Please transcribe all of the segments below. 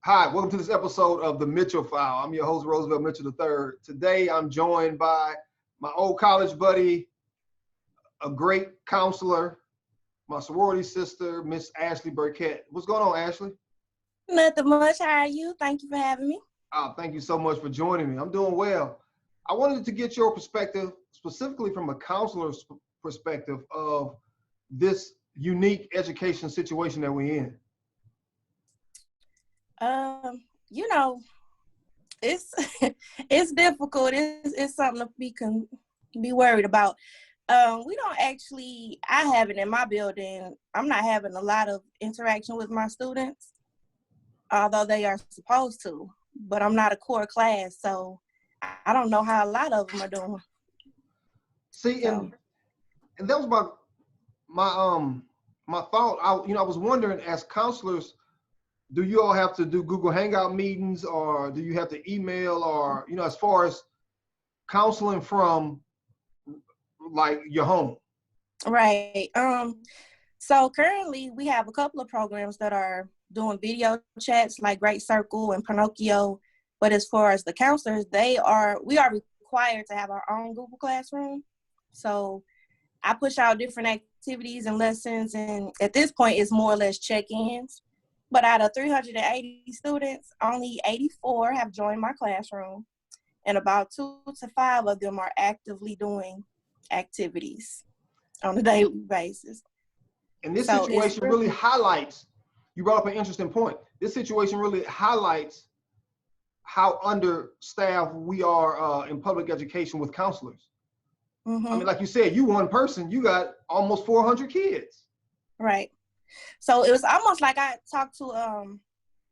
Hi, welcome to this episode of the Mitchell File. I'm your host, Roosevelt Mitchell III. Today, I'm joined by my old college buddy, a great counselor, my sorority sister, Miss Ashley Burkett. What's going on, Ashley? Nothing much. How are you? Thank you for having me. Thank you so much for joining me. I'm doing well. I wanted to get your perspective, specifically from a counselor's perspective, of this unique education situation that we're in. You know, it's it's difficult. It's something to be worried about. We don't actually. I have it in my building. I'm not having a lot of interaction with my students, although they are supposed to. But I'm not a core class, so I don't know how a lot of them are doing. See, and that was my thought. I was wondering, as counselors, do you all have to do Google Hangout meetings, or do you have to email, or as far as counseling from like your home? Right. So currently we have a couple of programs that are doing video chats like Great Circle and Pinocchio. But as far as the counselors, we are required to have our own Google Classroom. So I push out different activities and lessons, and at this point it's more or less check-ins. But out of 380 students, only 84 have joined my classroom, and about 2 to 5 of them are actively doing activities on a daily basis. And this situation really highlights, you brought up an interesting point. This situation really highlights how understaffed we are in public education with counselors. Mm-hmm. I mean, like you said, you one person, you got almost 400 kids. Right. So it was almost like I talked to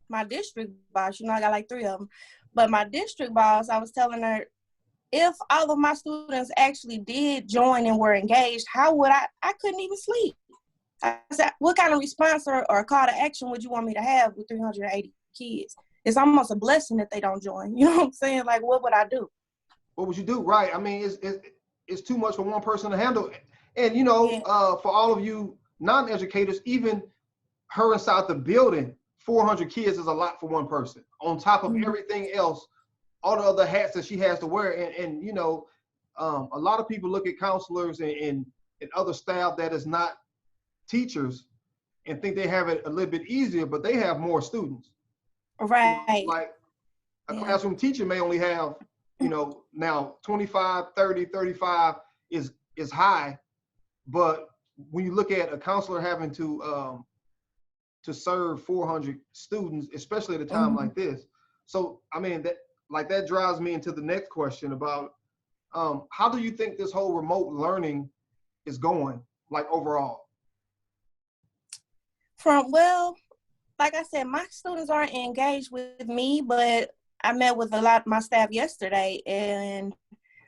my district boss. I got like 3 of them. But my district boss, I was telling her, if all of my students actually did join and were engaged, how would I couldn't even sleep. I said, what kind of response or call to action would you want me to have with 380 kids? It's almost a blessing that they don't join. You know what I'm saying? Like, what would I do? What would you do? Right. I mean, it's too much for one person to handle. And, for all of you non-educators, even her inside the building, 400 kids is a lot for one person. On top of everything else, all the other hats that she has to wear. And a lot of people look at counselors and other staff that is not teachers and think they have it a little bit easier, but they have more students. Right. Like a classroom teacher may only have, now 25, 30, 35 is high. But when you look at a counselor having to serve 400 students, especially at a time like this. So, I mean, that drives me into the next question about how do you think this whole remote learning is going, like overall? Like I said, my students aren't engaged with me, but I met with a lot of my staff yesterday, and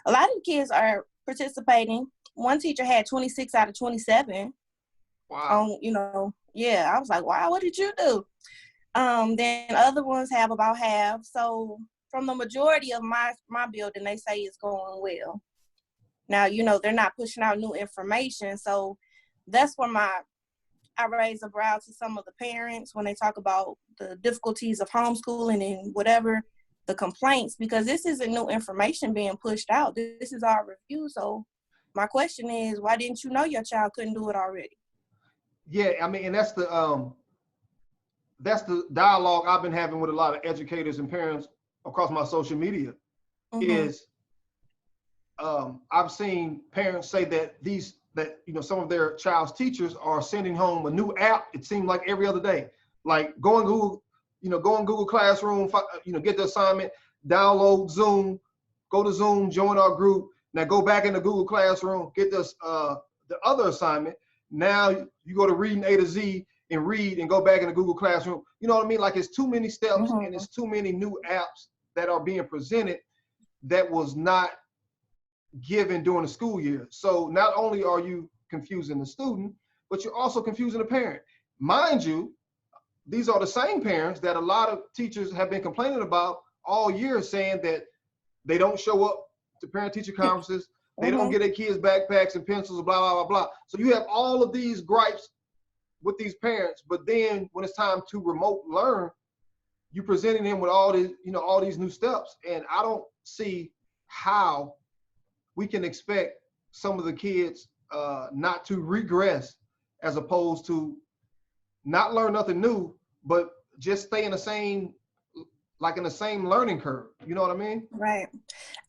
a lot of the kids are participating. One teacher had 26 out of 27. Wow. I was like, wow, what did you do? Then other ones have about half. So from the majority of my building, they say it's going well. Now, they're not pushing out new information. So that's where I raise a brow to some of the parents when they talk about the difficulties of homeschooling and whatever the complaints, because this isn't new information being pushed out. This is our review. So my question is, why didn't you know your child couldn't do it already? Yeah, I mean, and that's the dialogue I've been having with a lot of educators and parents across my social media. Is I've seen parents say that some of their child's teachers are sending home a new app. It seemed like every other day, like go in Google Classroom, get the assignment, download Zoom, go to Zoom, join our group. Now go back into Google Classroom, get this the other assignment. Now you go to reading A to Z and read and go back into Google Classroom. You know what I mean? Like, it's too many steps and it's too many new apps that are being presented that was not given during the school year. So not only are you confusing the student, but you're also confusing the parent. Mind you, these are the same parents that a lot of teachers have been complaining about all year, saying that they don't show up to parent-teacher conferences, they don't get their kids backpacks and pencils, blah, blah, blah, blah. So you have all of these gripes with these parents, but then when it's time to remote learn, you presenting them with all these, all these new steps. And I don't see how we can expect some of the kids not to regress, as opposed to not learn nothing new, but just stay in the same, like in the same learning curve. You know what I mean? Right.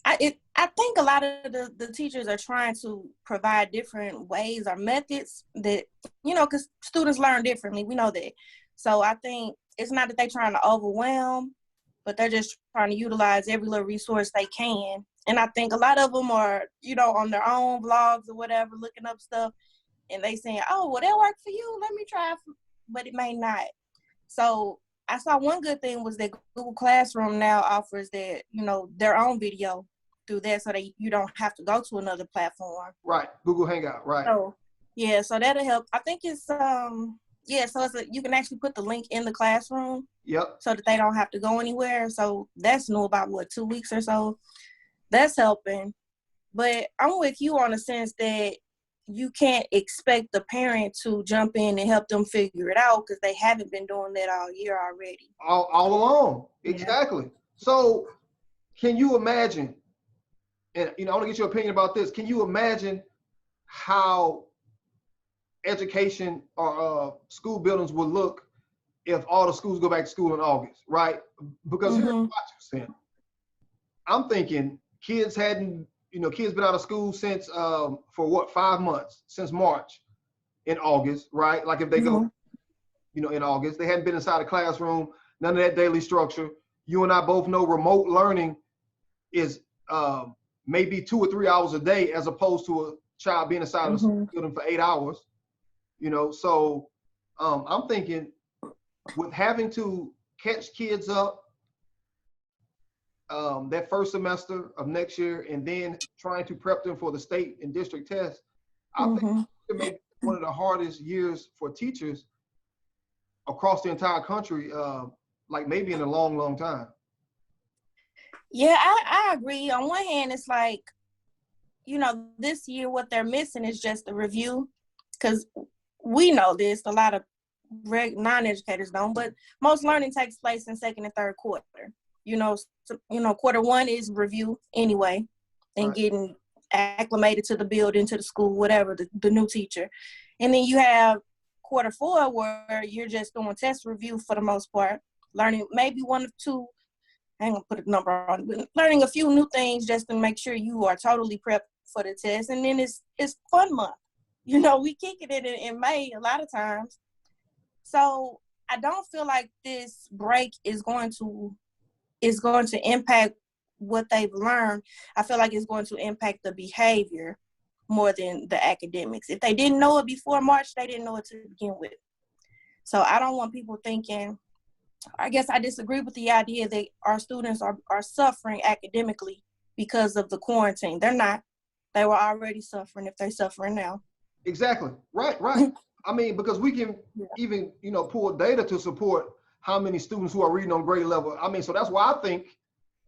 I think a lot of the teachers are trying to provide different ways or methods that, because students learn differently. We know that. So I think it's not that they're trying to overwhelm, but they're just trying to utilize every little resource they can. And I think a lot of them are, on their own vlogs or whatever, looking up stuff, and they saying, oh, well, that worked for you. Let me try it. But it may not. So I saw one good thing was that Google Classroom now offers that, their own video through that, so that you don't have to go to another platform. Right. Google Hangout. Right. So, yeah, so that'll help. I think it's, so you can actually put the link in the classroom. Yep. So that they don't have to go anywhere. So that's new about 2 weeks or so. That's helping. But I'm with you on the sense that you can't expect the parent to jump in and help them figure it out, because they haven't been doing that all year already. All along. Yeah. Exactly. So can you imagine, and I want to get your opinion about this. Can you imagine how education or school buildings would look if all the schools go back to school in August, right? Because here's my 2 cents. I'm thinking kids been out of school since, for 5 months, since March, in August, right? Like if they go, in August, they hadn't been inside a classroom, none of that daily structure. You and I both know remote learning is maybe 2 or 3 hours a day, as opposed to a child being inside of a building for 8 hours, So I'm thinking, with having to catch kids up that first semester of next year, and then trying to prep them for the state and district tests, I think it may be one of the hardest years for teachers across the entire country, like maybe in a long, long time. Yeah, I agree. On one hand, it's like, this year what they're missing is just a review, because we know this, a lot of non-educators don't, but most learning takes place in second and third quarter. Quarter one is review anyway, and getting acclimated to the building, to the school, whatever, the new teacher. And then you have quarter four, where you're just doing test review for the most part, learning maybe 1 or 2, I ain't gonna put a number on it, but learning a few new things just to make sure you are totally prepped for the test. And then it's fun month. We kick it in May a lot of times. So I don't feel like this break is going to impact what they've learned. I feel like it's going to impact the behavior more than the academics. If they didn't know it before March, they didn't know it to begin with. So I don't want people thinking, I guess I disagree with the idea that our students are suffering academically because of the quarantine. They're not. They were already suffering if they're suffering now. Exactly. Right. I mean, because we can even, pull data to support how many students who are reading on grade level. I mean, so that's why I think,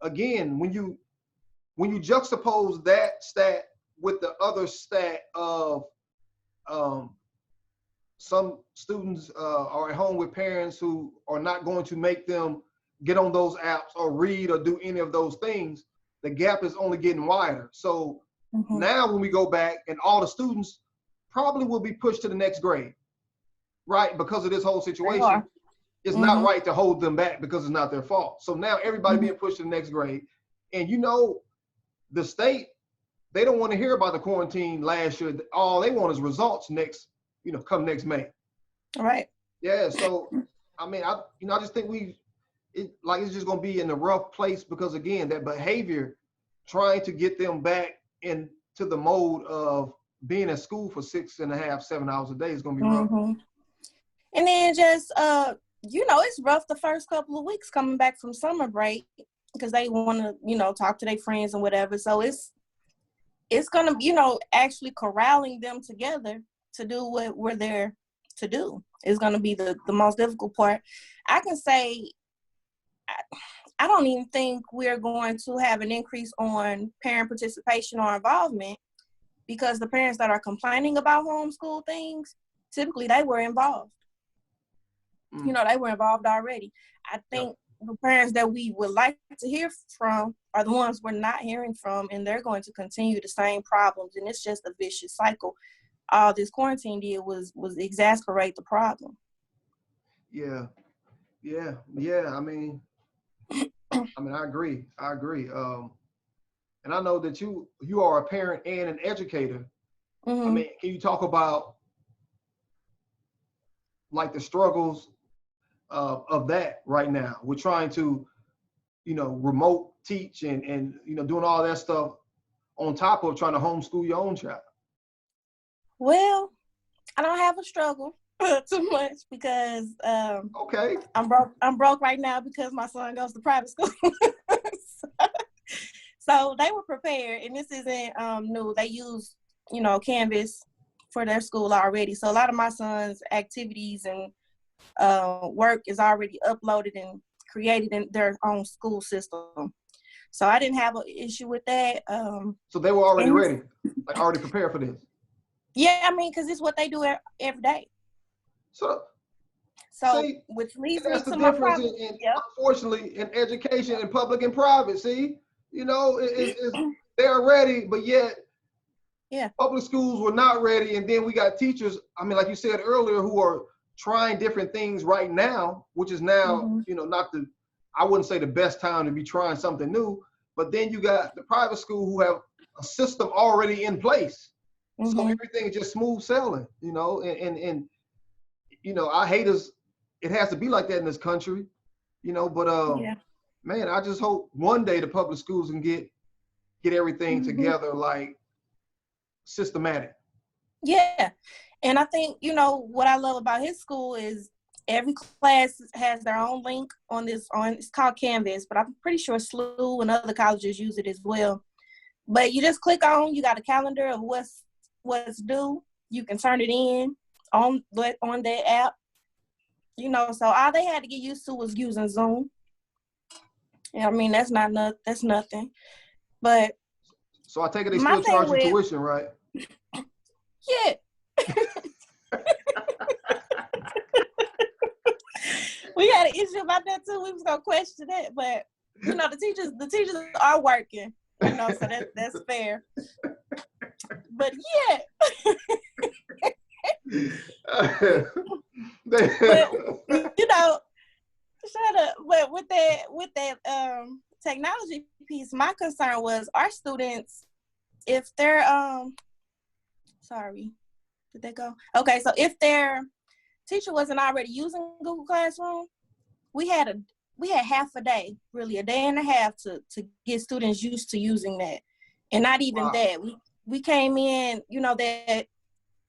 again, when you juxtapose that stat with the other stat of some students are at home with parents who are not going to make them get on those apps or read or do any of those things, the gap is only getting wider. So now when we go back, and all the students probably will be pushed to the next grade, right? Because of this whole situation, it's not right to hold them back because it's not their fault. So now everybody being pushed to the next grade. And the state, they don't want to hear about the quarantine last year. All they want is results come next May. All right. Yeah. So, I mean, I just think it's just going to be in a rough place, because again, that behavior, trying to get them back into the mode of being at school for 6.5, 7 hours a day is going to be rough. And then just, it's rough the first couple of weeks coming back from summer break, because they want to, talk to their friends and whatever. So it's going to, actually corralling them together to do what we're there to do is going to be the most difficult part. I can say, I don't even think we're going to have an increase on parent participation or involvement, because the parents that are complaining about homeschool things, typically they were involved. They were involved already. I think the parents that we would like to hear from are the ones we're not hearing from, and they're going to continue the same problems, and it's just a vicious cycle. All this quarantine did was exacerbate the problem. Yeah. I mean, I agree. And I know that you are a parent and an educator. Mm-hmm. I mean, can you talk about like the struggles of that right now? We're trying to, remote teach and doing all that stuff on top of trying to homeschool your own child. Well, I don't have a struggle too much because okay. I'm broke right now because my son goes to private school. So they were prepared, and this isn't new. They use, Canvas for their school already. So a lot of my son's activities and work is already uploaded and created in their own school system. So I didn't have an issue with that. So they were already ready, like already prepared for this. Yeah, I mean, because it's what they do every day. So see, which leads that's me the to my difference problem. Unfortunately, in education and public and private. See, they're ready, but yet public schools were not ready. And then we got teachers, I mean, like you said earlier, who are trying different things right now, which is now, I wouldn't say the best time to be trying something new, but then you got the private school who have a system already in place. Mm-hmm. So everything is just smooth sailing, and I hate us. It has to be like that in this country, but man, I just hope one day the public schools can get everything together, like systematic. Yeah. And I think, what I love about his school is every class has their own link it's called Canvas, but I'm pretty sure SLU and other colleges use it as well. But you just click on, you got a calendar of what's due. You can turn it in on the app. So all they had to get used to was using Zoom. I mean, that's nothing. But so I take it they still charge you tuition, right? Yeah. We had an issue about that too. We was gonna question it, but the teachers are working. So that's fair. But but shut up. But with that technology piece, my concern was our students, if they're sorry, did they go? Okay, so if their teacher wasn't already using Google Classroom, we had half a day, really a day and a half to get students used to using that. And not even that. We came in, that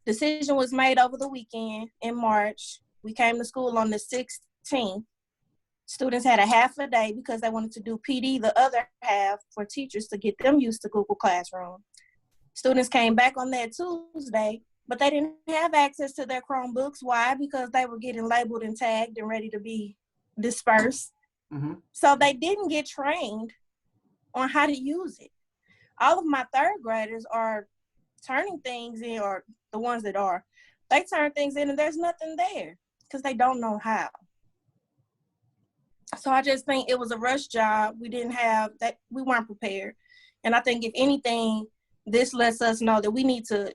decision was made over the weekend in March. We came to school on the 16th. Students had a half a day because they wanted to do PD, the other half for teachers to get them used to Google Classroom. Students came back on that Tuesday, but they didn't have access to their Chromebooks. Why? Because they were getting labeled and tagged and ready to be dispersed. Mm-hmm. So they didn't get trained on how to use it. All of my third graders are turning things in, or the ones that are, they turn things in and there's nothing there because they don't know how. So I just think it was a rush job. We weren't prepared. And I think if anything, this lets us know that we need to,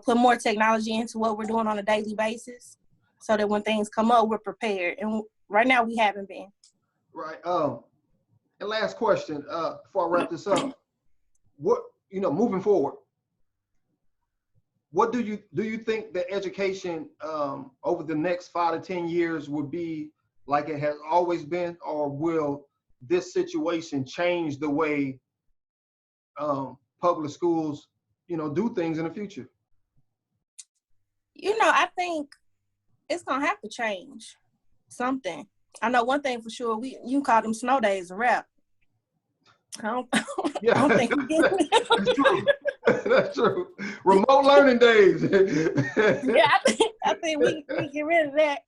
put more technology into what we're doing on a daily basis so that when things come up, we're prepared. And right now we haven't been. Right. And last question, before I wrap this up, what, moving forward, what do you think that education over the next 5 to 10 years will be like it has always been, or will this situation change the way public schools, do things in the future? I think it's gonna have to change something. I know one thing for sure. You can call them snow days a wrap. I don't think we get That's true. That's true. Remote learning days. Yeah, I think we get rid of that.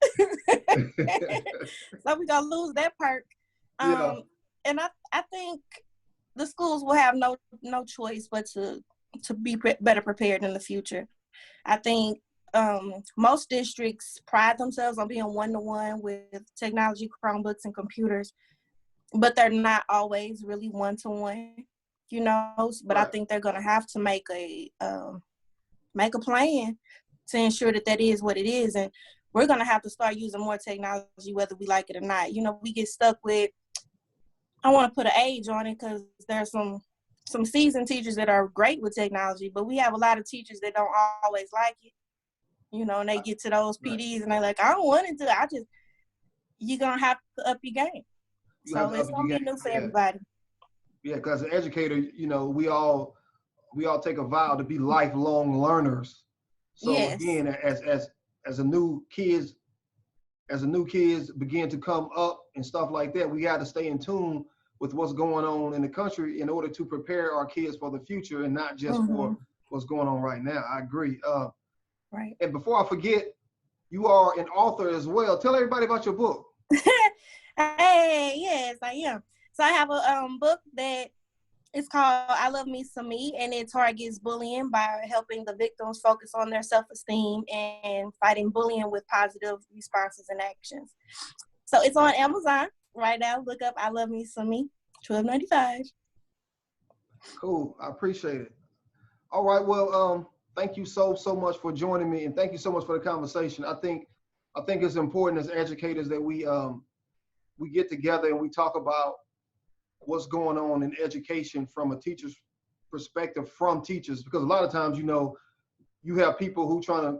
So we're gonna lose that perk. And I think the schools will have no choice but to be better prepared in the future. I think most districts pride themselves on being one-to-one with technology, Chromebooks, and computers, but they're not always really one-to-one, you know. But I think they're gonna have to make a plan to ensure that that is what it is, and we're gonna have to start using more technology, whether we like it or not. You know, we get stuck with, I want to put an age on it because there's some seasoned teachers that are great with technology, but we have a lot of teachers that don't always like it. You know, and they get to those PDs and they're like, I don't want to do it. You're going to have to up your game. So it's going to be new for everybody. Yeah, because as an educator, you know, we all take a vow to be lifelong learners. So again, as a new kids begin to come up and stuff like that, we got to stay in tune with what's going on in the country in order to prepare our kids for the future and not just for what's going on right now. I agree. Right. And before I forget, you are an author as well. Tell everybody about your book. Hey, yes, I am. So I have a book that is called I Love Me Some Me, and it targets bullying by helping the victims focus on their self-esteem and fighting bullying with positive responses and actions. So it's on Amazon right now. Look up I Love Me Some Me, $12.95. Cool. I appreciate it. All right. Well, thank you so much for joining me, and thank you so much for the conversation. I think it's important as educators that we get together and we talk about what's going on in education from a teacher's perspective from teachers, because a lot of times, you know, you have people who trying to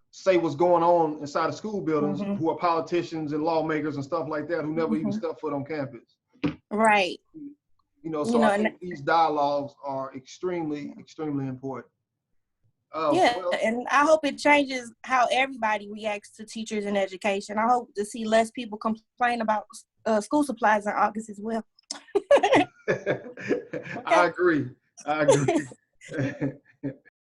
say what's going on inside of school buildings who are politicians and lawmakers and stuff like that who never even step foot on campus. Right. You know, so I think these dialogues are extremely, extremely important. And I hope it changes how everybody reacts to teachers in education. I hope to see less people complain about school supplies in August as well. I agree.